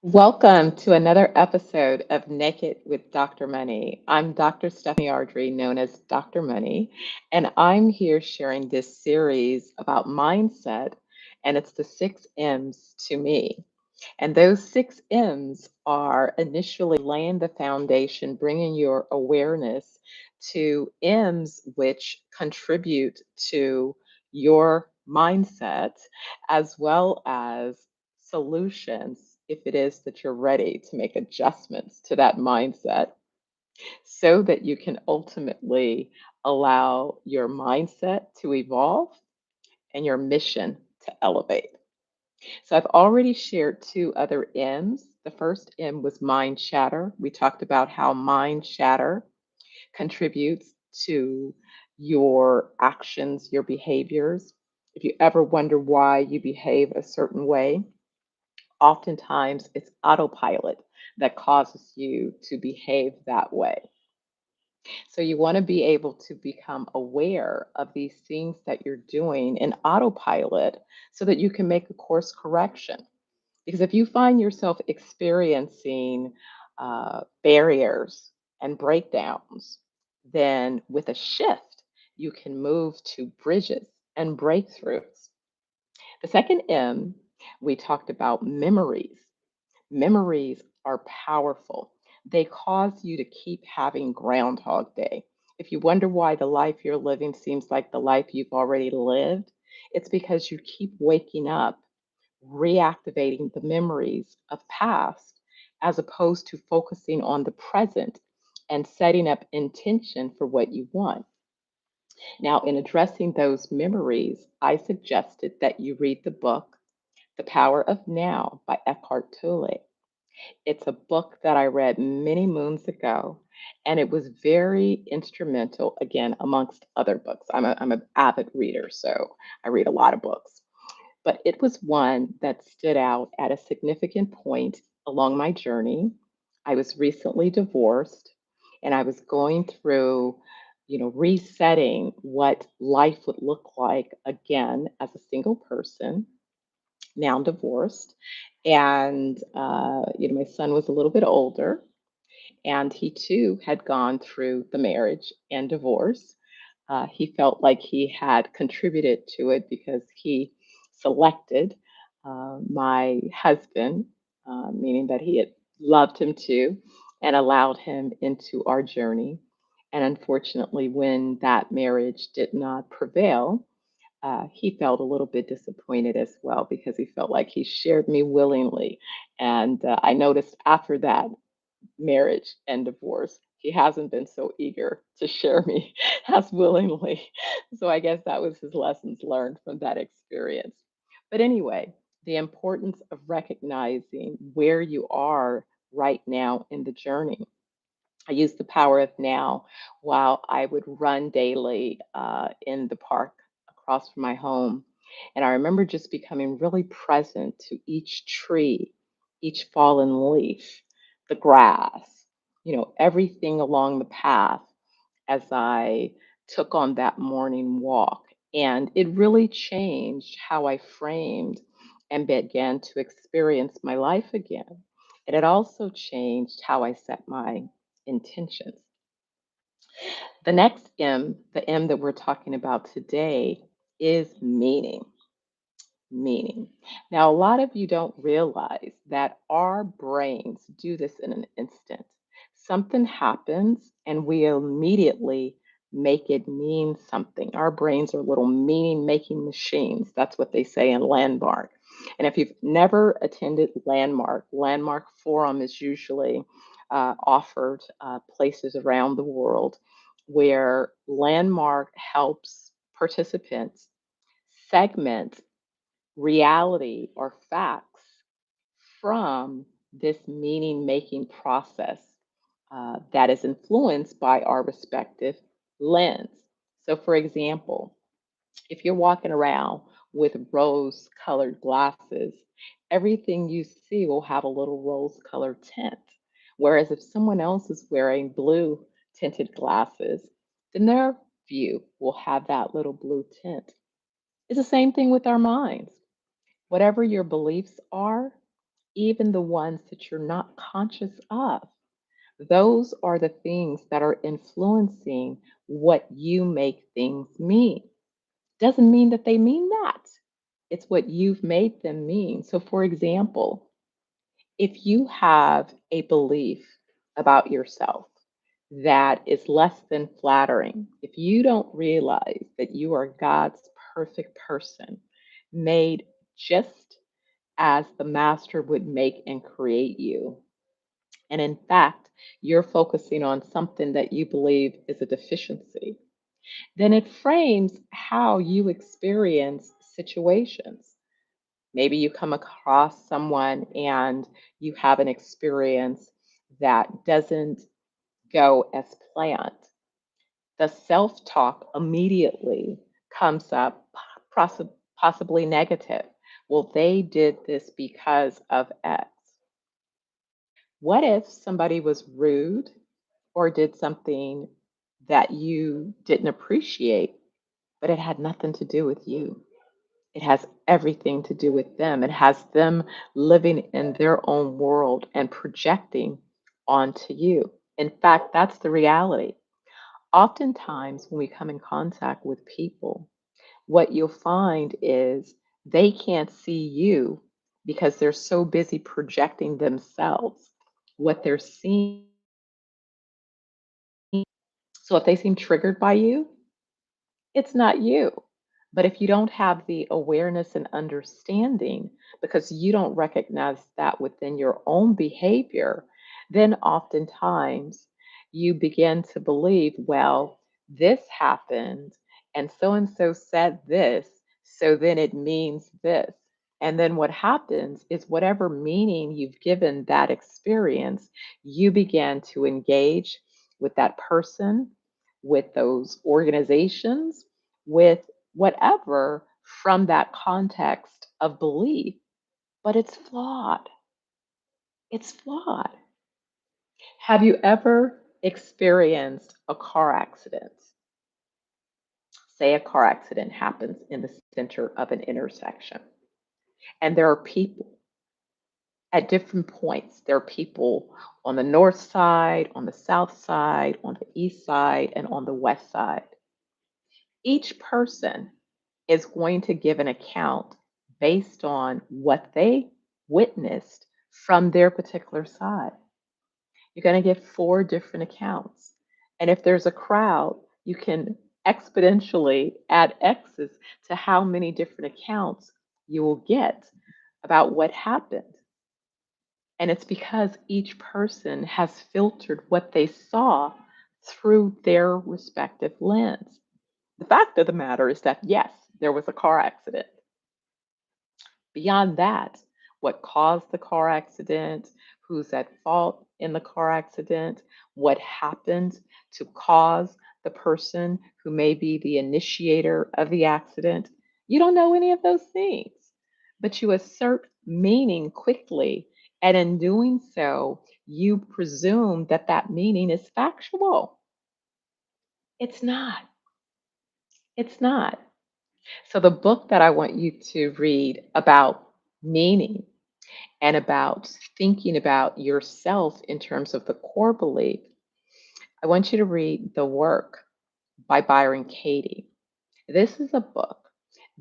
Welcome to another episode of Naked with Dr. Money. I'm Dr. Stephanie Ardrey, known as Dr. Money, and I'm here sharing this series about mindset, and it's the six M's to me. And those six M's are initially laying the foundation, bringing your awareness to M's, which contribute to your mindset, as well as solutions if it is that you're ready to make adjustments to that mindset so that you can ultimately allow your mindset to evolve and your mission to elevate. So I've already shared two other M's. The first M was mind chatter. We talked about how mind chatter contributes to your actions, your behaviors. If you ever wonder why you behave a certain way, oftentimes it's autopilot that causes you to behave that way. So you want to be able to become aware of these things that you're doing in autopilot so that you can make a course correction. Because if you find yourself experiencing barriers and breakdowns, then with a shift, you can move to bridges and breakthroughs. The second M, we talked about memories. Memories are powerful. They cause you to keep having Groundhog Day. If you wonder why the life you're living seems like the life you've already lived, it's because you keep waking up reactivating the memories of past as opposed to focusing on the present and setting up intention for what you want. Now, in addressing those memories, I suggested that you read the book, The Power of Now by Eckhart Tolle. It's a book that I read many moons ago, and it was very instrumental, again, amongst other books. I'm an avid reader, so I read a lot of books. But it was one that stood out at a significant point along my journey. I was recently divorced and I was going through, resetting what life would look like again as a single person, now divorced. And, my son was a little bit older and he too had gone through the marriage and divorce. He felt like he had contributed to it because he selected my husband, meaning that he had loved him too and allowed him into our journey. And unfortunately, when that marriage did not prevail, he felt a little bit disappointed as well because he felt like he shared me willingly. And I noticed after that marriage and divorce, he hasn't been so eager to share me as willingly. So I guess that was his lessons learned from that experience. But anyway, the importance of recognizing where you are right now in the journey. I use the power of now while I would run daily in the park across from my home. And I remember just becoming really present to each tree, each fallen leaf, the grass, everything along the path as I took on that morning walk. And it really changed how I framed and began to experience my life again. And it also changed how I set my intentions. The next M, the M that we're talking about today, is meaning. Meaning. Now, a lot of you don't realize that our brains do this in an instant. Something happens and we immediately make it mean something. Our brains are little meaning making machines. That's what they say in Landmark. And if you've never attended Landmark, Landmark Forum is usually offered places around the world where Landmark helps participants segment reality or facts from this meaning making process that is influenced by our respective lens. So, for example, if you're walking around with rose colored glasses, everything you see will have a little rose colored tint. Whereas if someone else is wearing blue tinted glasses, then their view will have that little blue tint. It's the same thing with our minds. Whatever your beliefs are, even the ones that you're not conscious of. Those are the things that are influencing what you make things mean. Doesn't mean that they mean that. It's what you've made them mean. So, for example, if you have a belief about yourself that is less than flattering, if you don't realize that you are God's perfect person, made just as the master would make and create you, and in fact, you're focusing on something that you believe is a deficiency, then it frames how you experience situations. Maybe you come across someone and you have an experience that doesn't go as planned. The self talk immediately comes up, possibly negative. Well, they did this because of X. What if somebody was rude or did something that you didn't appreciate, but it had nothing to do with you? It has everything to do with them. It has them living in their own world and projecting onto you. In fact, that's the reality. Oftentimes, when we come in contact with people, what you'll find is they can't see you because they're so busy projecting themselves, what they're seeing. So if they seem triggered by you, it's not you. But if you don't have the awareness and understanding, because you don't recognize that within your own behavior, then oftentimes you begin to believe, well, this happened and so said this, so then it means this. And then what happens is whatever meaning you've given that experience, you begin to engage with that person, with those organizations, with whatever from that context of belief, but it's flawed. It's flawed. Have you ever experienced a car accident? Say a car accident happens in the center of an intersection, and there are people at different points. There are people on the north side, on the south side, on the east side, and on the west side. Each person is going to give an account based on what they witnessed from their particular side. You're going to get four different accounts. And if there's a crowd, you can exponentially add X's to how many different accounts you will get about what happened. And it's because each person has filtered what they saw through their respective lens. The fact of the matter is that, yes, there was a car accident. Beyond that, what caused the car accident, who's at fault in the car accident, what happened to cause the person who may be the initiator of the accident, you don't know any of those things. But you assert meaning quickly. And in doing so, you presume that that meaning is factual. It's not. It's not. So, the book that I want you to read about meaning and about thinking about yourself in terms of the core belief, I want you to read The Work by Byron Katie. This is a book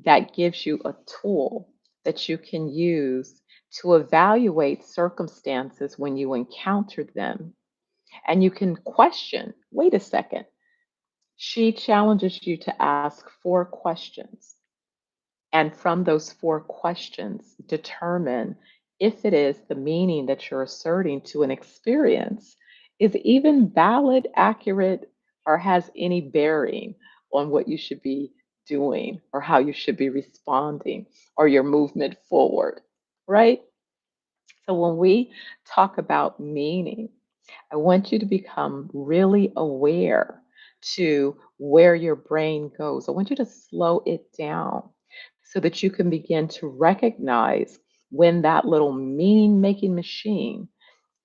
that gives you a tool that you can use to evaluate circumstances when you encounter them. And you can question, wait a second. She challenges you to ask four questions. And from those four questions, determine if it is the meaning that you're asserting to an experience is even valid, accurate, or has any bearing on what you should be doing or how you should be responding or your movement forward, right? So when we talk about meaning, I want you to become really aware to where your brain goes. I want you to slow it down so that you can begin to recognize when that little meaning making machine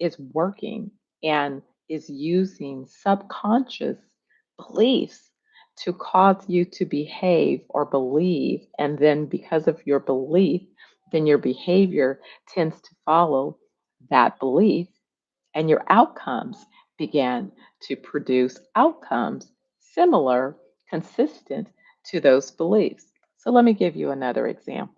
is working and is using subconscious beliefs to cause you to behave or believe. And then, because of your belief, then your behavior tends to follow that belief, and your outcomes begin to produce outcomes similar, consistent to those beliefs. So let me give you another example.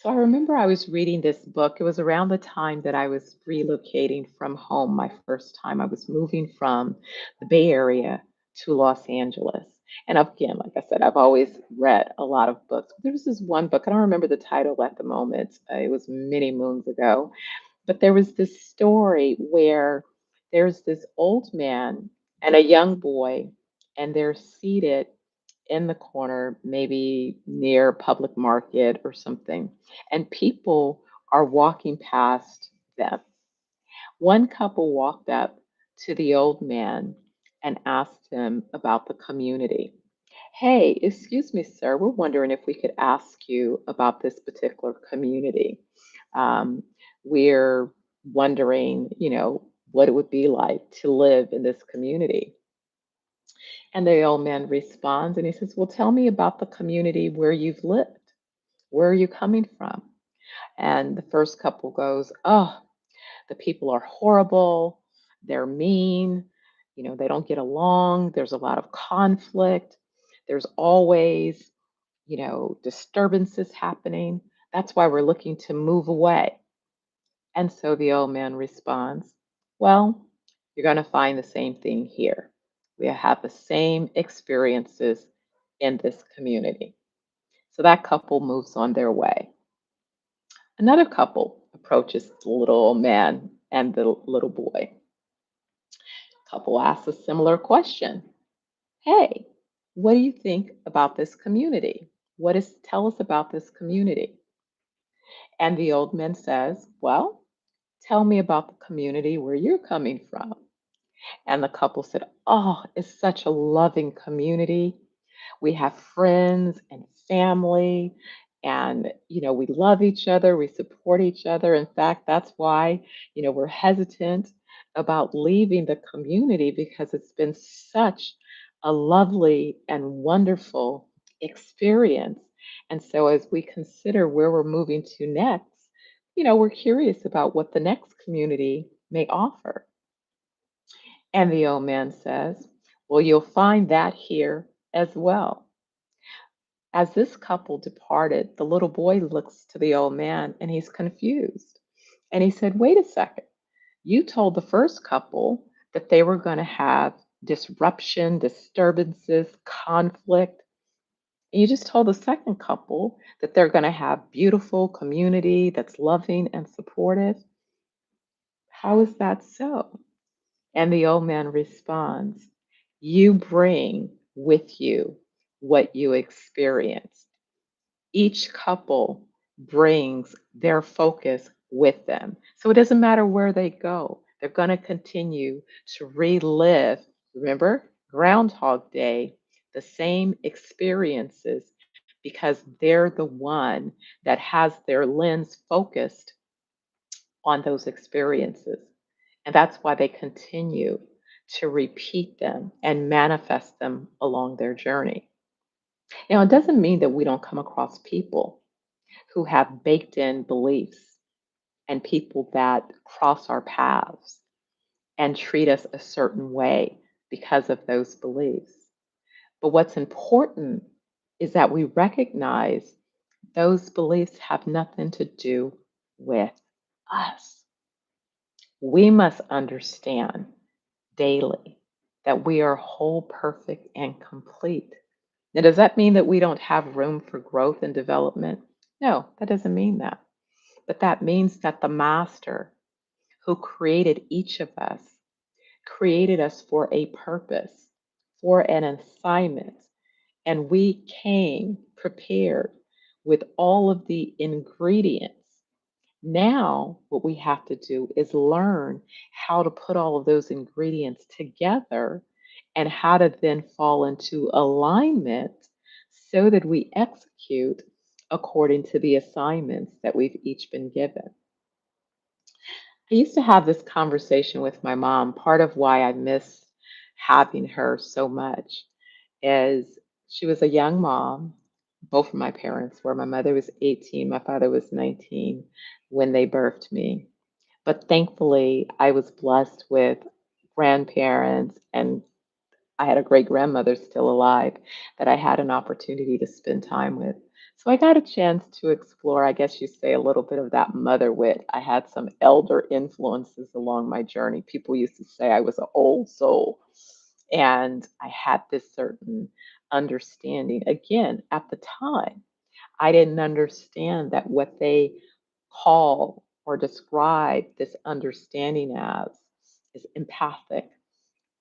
So I remember I was reading this book. It was around the time that I was relocating from home, my first time. I was moving from the Bay Area to Los Angeles. And again, like I said, I've always read a lot of books. There was this one book, I don't remember the title at the moment. It was many moons ago. But there was this story where there's this old man and a young boy, and they're seated in the corner, maybe near public market or something, and people are walking past them. One couple walked up to the old man and asked him about the community. Hey, excuse me, sir, we're wondering if we could ask you about this particular community. Um, we're wondering, what it would be like to live in this community. And the old man responds and he says, well, tell me about the community where you've lived. Where are you coming from? And the first couple goes, oh, the people are horrible. They're mean. They don't get along. There's a lot of conflict. There's always, disturbances happening. That's why we're looking to move away. And so the old man responds, well, you're going to find the same thing here. We have the same experiences in this community. So that couple moves on their way. Another couple approaches the little old man and the little boy. Couple asks a similar question. Hey, what do you think about this community? Tell us about this community? And the old man says, well, tell me about the community where you're coming from. And the couple said, oh, it's such a loving community. We have friends and family, and we love each other, we support each other. In fact, that's why we're hesitant about leaving the community, because it's been such a lovely and wonderful experience. And so as we consider where we're moving to next, we're curious about what the next community may offer. And the old man says, well, you'll find that here as well. As this couple departed, the little boy looks to the old man and he's confused. And he said, wait a second. You told the first couple that they were going to have disruption, disturbances, conflict. And you just told the second couple that they're going to have beautiful community that's loving and supportive. How is that so? And the old man responds, you bring with you what you experience. Each couple brings their focus with them. So it doesn't matter where they go, they're going to continue to relive, remember, Groundhog Day, the same experiences, because they're the one that has their lens focused on those experiences. And that's why they continue to repeat them and manifest them along their journey. Now, it doesn't mean that we don't come across people who have baked in beliefs and people that cross our paths and treat us a certain way because of those beliefs. But what's important is that we recognize those beliefs have nothing to do with us. We must understand daily that we are whole, perfect, and complete. Now, does that mean that we don't have room for growth and development? No, that doesn't mean that. But that means that the master who created each of us created us for a purpose, for an assignment, and we came prepared with all of the ingredients. Now, what we have to do is learn how to put all of those ingredients together and how to then fall into alignment so that we execute according to the assignments that we've each been given. I used to have this conversation with my mom. Part of why I miss having her so much is she was a young mom, Both of my parents were. My mother was 18, my father was 19 when they birthed me. But thankfully, I was blessed with grandparents, and I had a great grandmother still alive that I had an opportunity to spend time with. So I got a chance to explore, I guess you say, a little bit of that mother wit. I had some elder influences along my journey. People used to say I was an old soul. And I had this certain understanding. Again, at the time, I didn't understand that what they call or describe this understanding as is empathic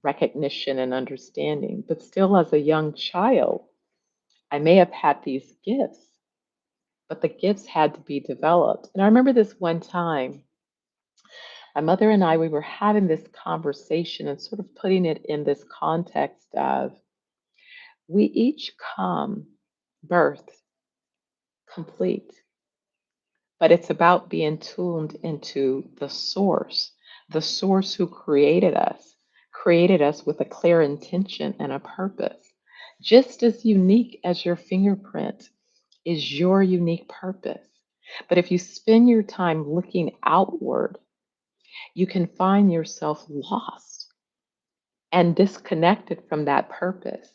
recognition and understanding. But still, as a young child, I may have had these gifts, but the gifts had to be developed. And I remember this one time, my mother and I, we were having this conversation and sort of putting it in this context of we each come birth complete, but it's about being tuned into the source who created us with a clear intention and a purpose. Just as unique as your fingerprint is your unique purpose. But if you spend your time looking outward, you can find yourself lost and disconnected from that purpose.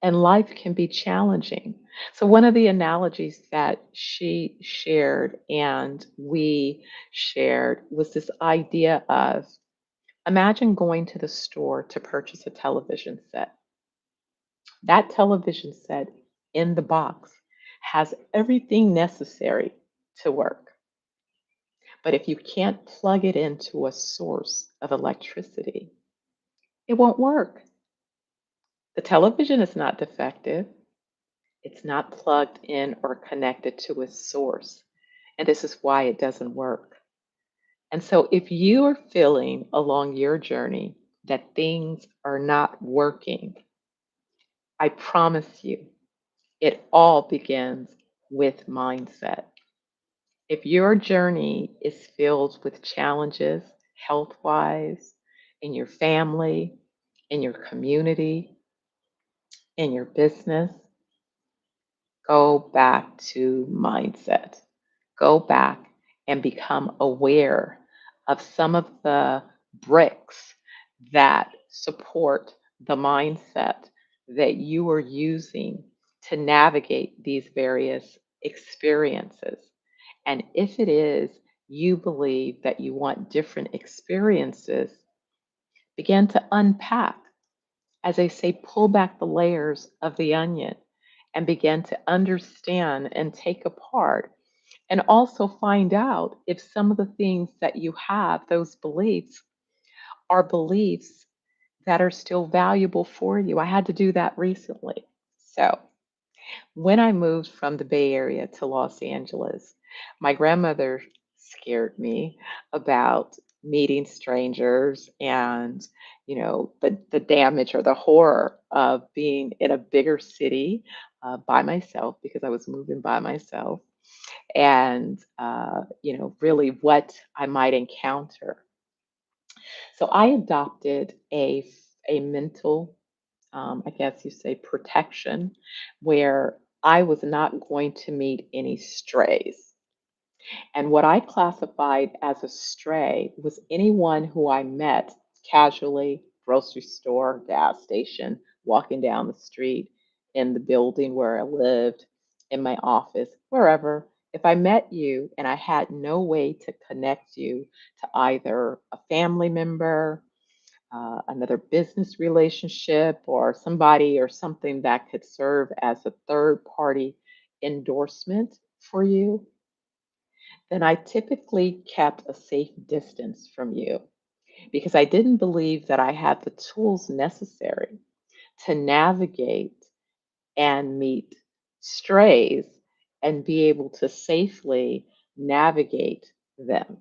And life can be challenging. So, one of the analogies that she shared and we shared was this idea of imagine going to the store to purchase a television set. That television set in the box has everything necessary to work. But if you can't plug it into a source of electricity, it won't work. The television is not defective. It's not plugged in or connected to a source. And this is why it doesn't work. And so, if you are feeling along your journey that things are not working, I promise you, it all begins with mindset. If your journey is filled with challenges, health wise, in your family, in your community, in your business, go back to mindset. Go back and become aware of some of the bricks that support the mindset that you are using to navigate these various experiences. And if it is you believe that you want different experiences, begin to unpack. As I say, pull back the layers of the onion and begin to understand and take apart and also find out if some of the things that you have, those beliefs, are beliefs that are still valuable for you. I had to do that recently. So, when I moved from the Bay Area to Los Angeles, my grandmother scared me about meeting strangers and the damage or the horror of being in a bigger city by myself because I was moving by myself and really what I might encounter. So I adopted a mental, I guess you say, protection, where I was not going to meet any strays. And what I classified as a stray was anyone who I met casually, grocery store, gas station, walking down the street, in the building where I lived, in my office, wherever. If I met you and I had no way to connect you to either a family member, another business relationship, or somebody or something that could serve as a third party endorsement for you, then I typically kept a safe distance from you because I didn't believe that I had the tools necessary to navigate and meet strays and be able to safely navigate them.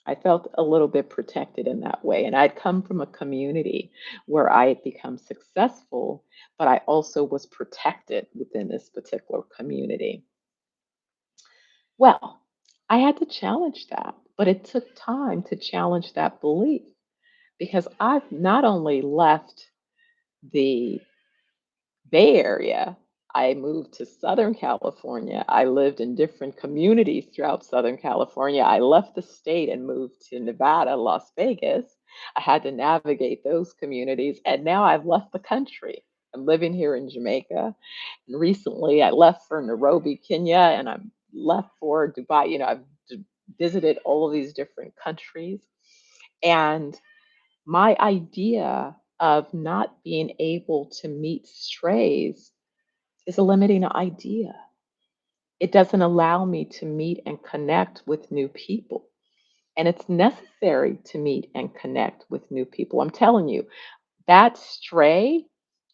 I felt a little bit protected in that way. And I'd come from a community where I had become successful, but I also was protected within this particular community. Well, I had to challenge that, but it took time to challenge that belief because I've not only left the Bay Area, I moved to Southern California. I lived in different communities throughout Southern California. I left the state and moved to Nevada, Las Vegas. I had to navigate those communities, and now I've left the country. I'm living here in Jamaica. And recently, I left for Nairobi, Kenya, and I'm left for Dubai. I've visited all of these different countries. And my idea of not being able to meet strays is a limiting idea. It doesn't allow me to meet and connect with new people. And it's necessary to meet and connect with new people. I'm telling you, that stray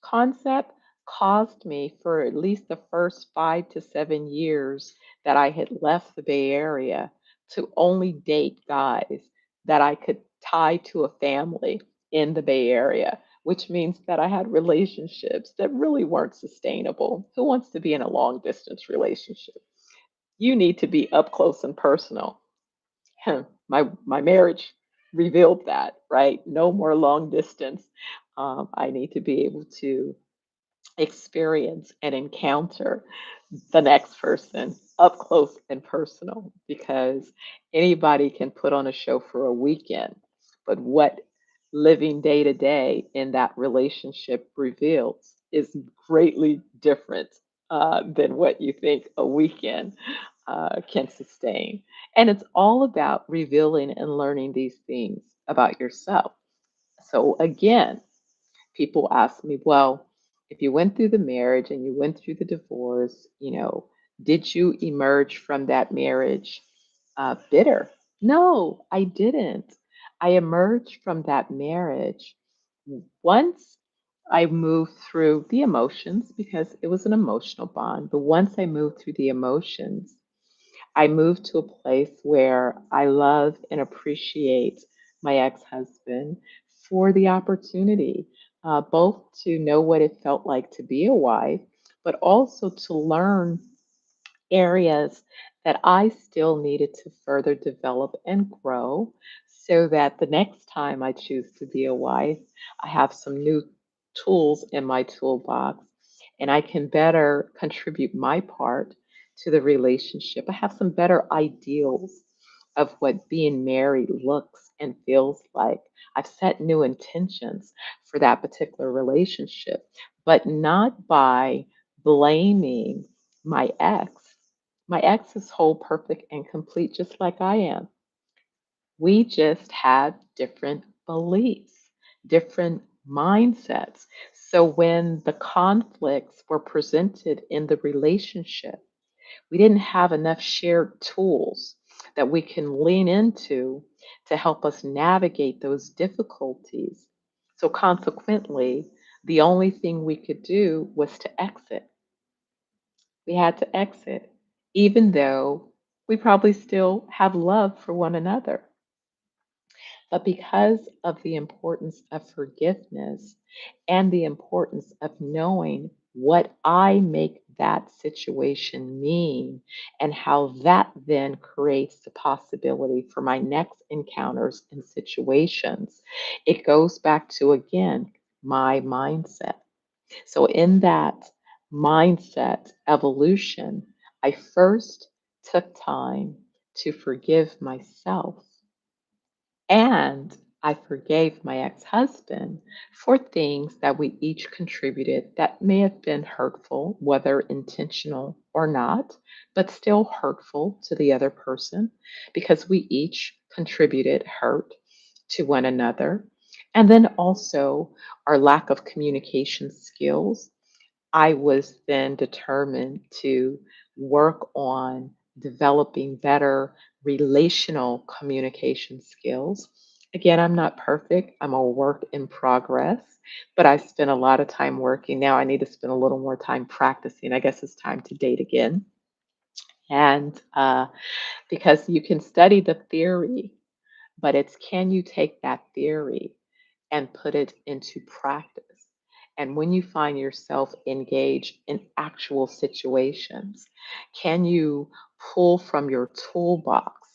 concept caused me for at least the first 5 to 7 years that I had left the Bay Area to only date guys that I could tie to a family in the Bay Area, which means that I had relationships that really weren't sustainable. Who wants to be in a long distance relationship? You need to be up close and personal. My marriage revealed that, right? No more long distance. I need to be able to experience and encounter the next person up close and personal, because anybody can put on a show for a weekend, but what living day to day in that relationship reveals is greatly different than what you think a weekend can sustain. And it's all about revealing and learning these things about yourself. So, again, people ask me, well, if you went through the marriage and you went through the divorce, did you emerge from that marriage bitter? No, I didn't. I emerged from that marriage once I moved through the emotions, because it was an emotional bond. But once I moved through the emotions, I moved to a place where I love and appreciate my ex husband for the opportunity, both to know what it felt like to be a wife, but also to learn areas that I still needed to further develop and grow, so that the next time I choose to be a wife, I have some new tools in my toolbox and I can better contribute my part to the relationship. I have some better ideals of what being married looks and feels like. I've set new intentions for that particular relationship, but not by blaming my ex. My ex is whole, perfect, and complete, just like I am. We just had different beliefs, different mindsets. So when the conflicts were presented in the relationship, we didn't have enough shared tools that we can lean into to help us navigate those difficulties. So consequently, the only thing we could do was to exit. We had to exit, even though we probably still have love for one another. But because of the importance of forgiveness and the importance of knowing what I make that situation mean and how that then creates the possibility for my next encounters and situations, it goes back to, again, my mindset. So, in that mindset evolution, I first took time to forgive myself, and I forgave my ex husband for things that we each contributed that may have been hurtful, whether intentional or not, but still hurtful to the other person, because we each contributed hurt to one another. And then also our lack of communication skills. I was then determined to work on developing better relational communication skills. Again, I'm not perfect. I'm a work in progress, but I spent a lot of time working. Now I need to spend a little more time practicing. I guess it's time to date again. And because you can study the theory, but it's, can you take that theory and put it into practice? And when you find yourself engaged in actual situations, can you pull from your toolbox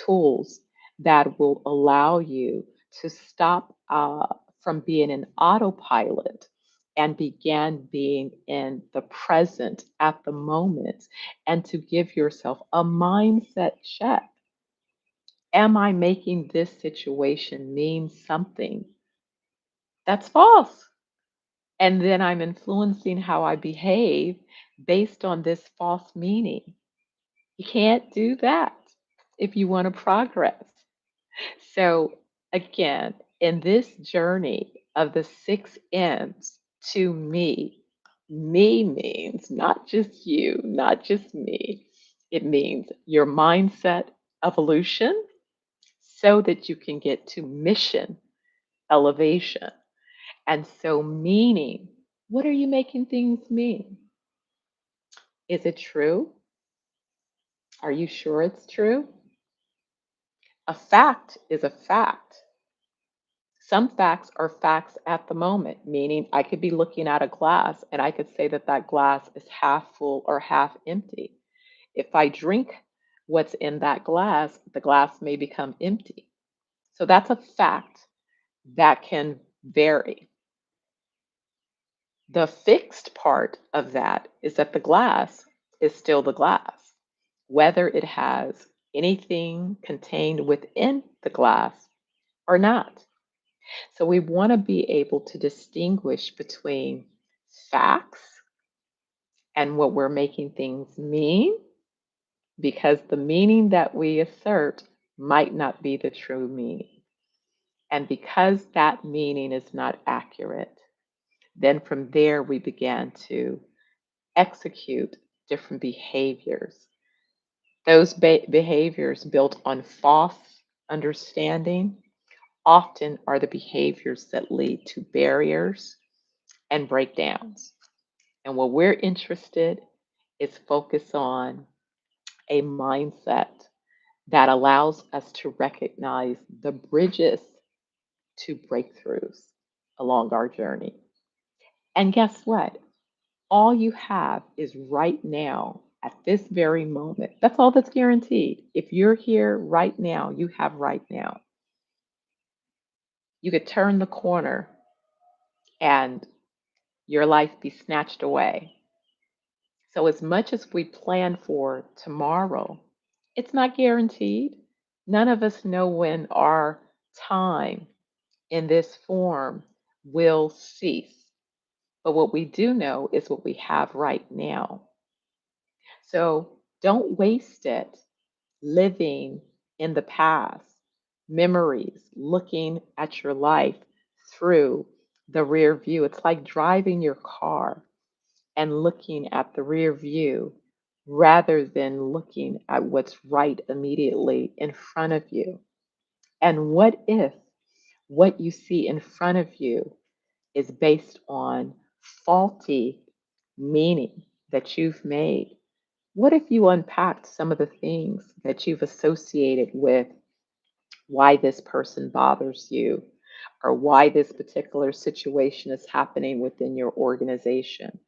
tools that will allow you to stop from being an autopilot and began being in the present at the moment and to give yourself a mindset check. Am I making this situation mean something that's false? And then I'm influencing how I behave based on this false meaning. You can't do that if you want to progress. So, again, in this journey of the six M's, to me means not just you, not just me. It means your mindset evolution so that you can get to mission elevation. And so, meaning, what are you making things mean? Is it true? Are you sure it's true? A fact is a fact. Some facts are facts at the moment, meaning I could be looking at a glass and I could say that that glass is half full or half empty. If I drink what's in that glass, the glass may become empty. So that's a fact that can vary. The fixed part of that is that the glass is still the glass, whether it has anything contained within the glass or not. So we want to be able to distinguish between facts and what we're making things mean, because the meaning that we assert might not be the true meaning. And because that meaning is not accurate, then from there we began to execute different behaviors. Those behaviors built on false understanding often are the behaviors that lead to barriers and breakdowns. And what we're interested is focus on a mindset that allows us to recognize the bridges to breakthroughs along our journey. And guess what? All you have is right now at this very moment. That's all that's guaranteed. If you're here right now, you have right now. You could turn the corner and your life be snatched away. So, as much as we plan for tomorrow, it's not guaranteed. None of us know when our time in this form will cease. But what we do know is what we have right now. So, don't waste it living in the past, memories, looking at your life through the rear view. It's like driving your car and looking at the rear view rather than looking at what's right immediately in front of you. And what if what you see in front of you is based on faulty meaning that you've made? What if you unpacked some of the things that you've associated with why this person bothers you or why this particular situation is happening within your organization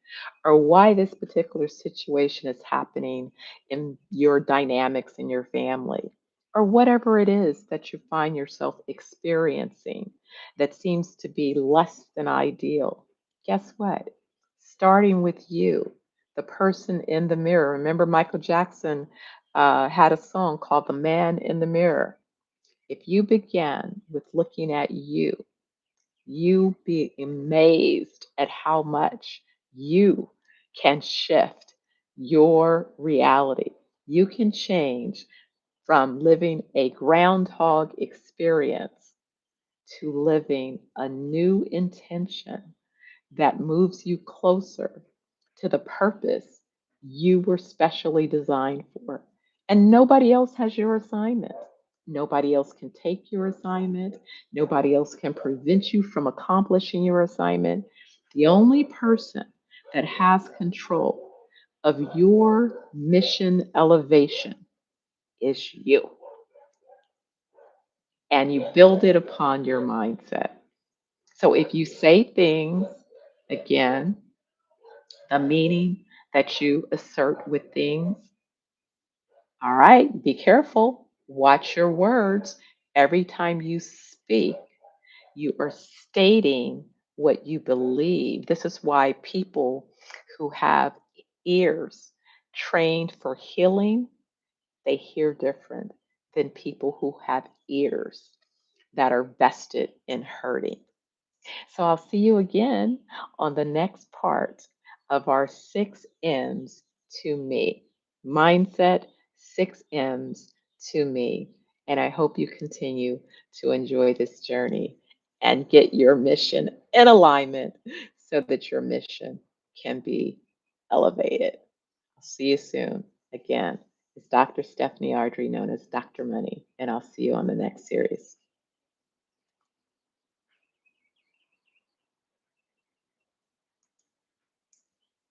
or why this particular situation is happening in your dynamics in your family or whatever it is that you find yourself experiencing that seems to be less than ideal. Guess what? Starting with you, the person in the mirror. Remember, Michael Jackson had a song called The Man in the Mirror. If you began with looking at you be amazed at how much you can shift your reality. You can change from living a groundhog experience to living a new intention that moves you closer to the purpose you were specially designed for. And nobody else has your assignment. Nobody else can take your assignment. Nobody else can prevent you from accomplishing your assignment. The only person that has control of your mission elevation is you. And you build it upon your mindset. So if you say things, again, the meaning that you assert with things. All right, be careful. Watch your words. Every time you speak, you are stating what you believe. This is why people who have ears trained for healing, they hear different than people who have ears that are vested in hurting. So I'll see you again on the next part of our 6 M's to me. Mindset, 6 M's to me. And I hope you continue to enjoy this journey and get your mission in alignment so that your mission can be elevated. I'll see you soon. Again, it's Dr. Stephanie Ardrey, known as Dr. Money, and I'll see you on the next series.